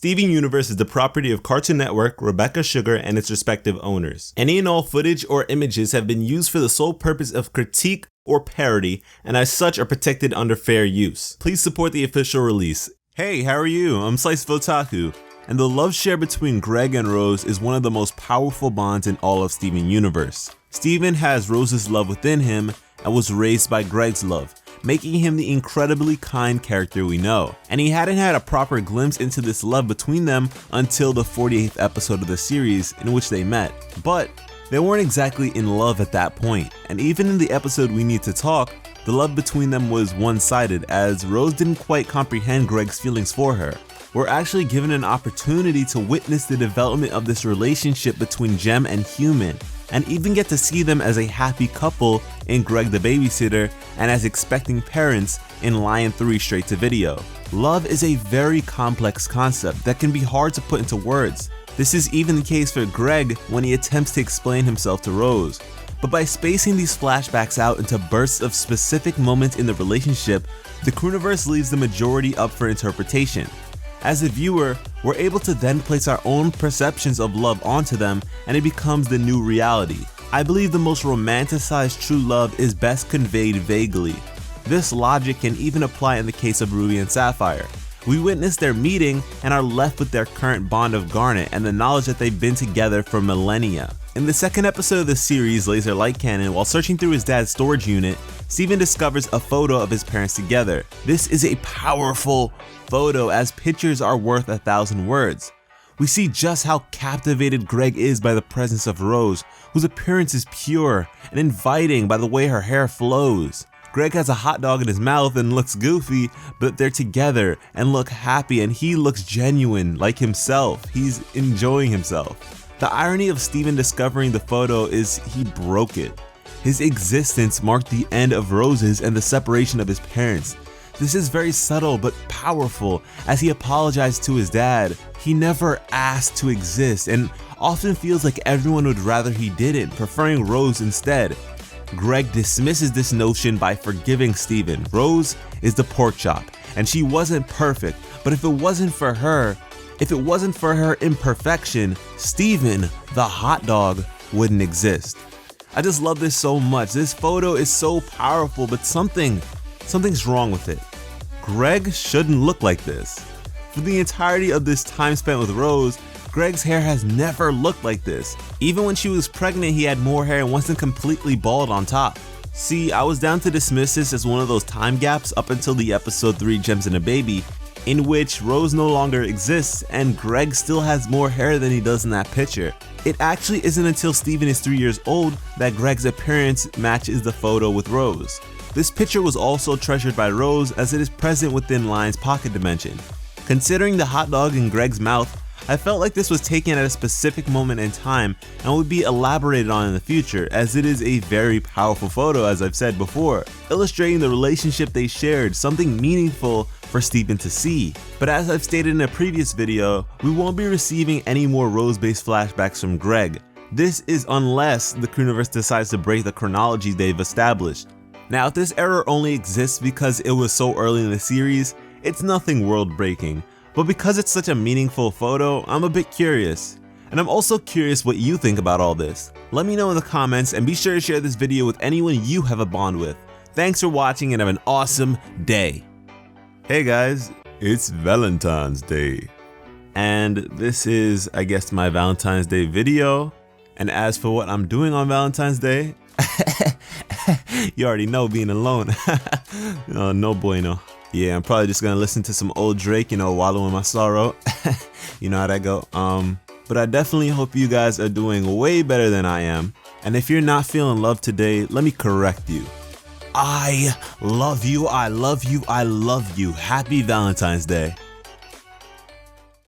Steven Universe is the property of Cartoon Network, Rebecca Sugar, and its respective owners. Any and all footage or images have been used for the sole purpose of critique or parody, and as such are protected under fair use. Please support the official release. Hey, how are you? I'm Slice of Otaku, and the love share between Greg and Rose is one of the most powerful bonds in all of Steven Universe. Steven has Rose's love within him and was raised by Greg's love, making him the incredibly kind character we know. And he hadn't had a proper glimpse into this love between them until the 48th episode of the series in which they met. But they weren't exactly in love at that point, and even in the episode We Need to Talk, the love between them was one-sided as Rose didn't quite comprehend Greg's feelings for her. We're actually given an opportunity to witness the development of this relationship between Gem and Human, and even get to see them as a happy couple in Greg the Babysitter and as expecting parents in Lion 3 Straight to Video. Love is a very complex concept that can be hard to put into words. This is even the case for Greg when he attempts to explain himself to Rose. But by spacing these flashbacks out into bursts of specific moments in the relationship, the Crewniverse leaves the majority up for interpretation. As a viewer, we're able to then place our own perceptions of love onto them, and it becomes the new reality. I believe the most romanticized true love is best conveyed vaguely. This logic can even apply in the case of Ruby and Sapphire. We witness their meeting and are left with their current bond of Garnet and the knowledge that they've been together for millennia. In the second episode of the series, Laser Light Cannon, while searching through his dad's storage unit, Steven discovers a photo of his parents together. This is a powerful photo as pictures are worth 1,000 words. We see just how captivated Greg is by the presence of Rose, whose appearance is pure and inviting by the way her hair flows. Greg has a hot dog in his mouth and looks goofy, but they're together and look happy, and he looks genuine, like himself. He's enjoying himself. The irony of Steven discovering the photo is he broke it. His existence marked the end of Rose's and the separation of his parents. This is very subtle but powerful as he apologized to his dad. He never asked to exist and often feels like everyone would rather he didn't, preferring Rose instead. Greg dismisses this notion by forgiving Steven. Rose is the pork chop, and she wasn't perfect, but if it wasn't for her imperfection, Steven, the hot dog, wouldn't exist. I just love this so much. This photo is so powerful, but something's wrong with it. Greg shouldn't look like this. For the entirety of this time spent with Rose, Greg's hair has never looked like this. Even when she was pregnant, he had more hair and wasn't completely bald on top. See, I was down to dismiss this as one of those time gaps up until the episode 3 Gems and a Baby, in which Rose no longer exists and Greg still has more hair than he does in that picture. It actually isn't until Steven is 3 years old that Greg's appearance matches the photo with Rose. This picture was also treasured by Rose as it is present within Lion's pocket dimension. Considering the hot dog in Greg's mouth, I felt like this was taken at a specific moment in time and would be elaborated on in the future, as it is a very powerful photo, as I've said before, illustrating the relationship they shared, something meaningful for Steven to see. But as I've stated in a previous video, we won't be receiving any more Rose-based flashbacks from Greg. This is unless the Crewniverse decides to break the chronology they've established. Now, if this error only exists because it was so early in the series, it's nothing world-breaking. But because it's such a meaningful photo, I'm a bit curious. And I'm also curious what you think about all this. Let me know in the comments and be sure to share this video with anyone you have a bond with. Thanks for watching and have an awesome day. Hey guys, it's Valentine's Day. And this is, I guess, my Valentine's Day video. And as for what I'm doing on Valentine's Day, you already know, being alone. No bueno. Yeah, I'm probably just gonna listen to some old Drake, wallow in my sorrow. You know how that go. But I definitely hope you guys are doing way better than I am. And if you're not feeling love today, let me correct you. I love you, I love you, I love you. Happy Valentine's Day.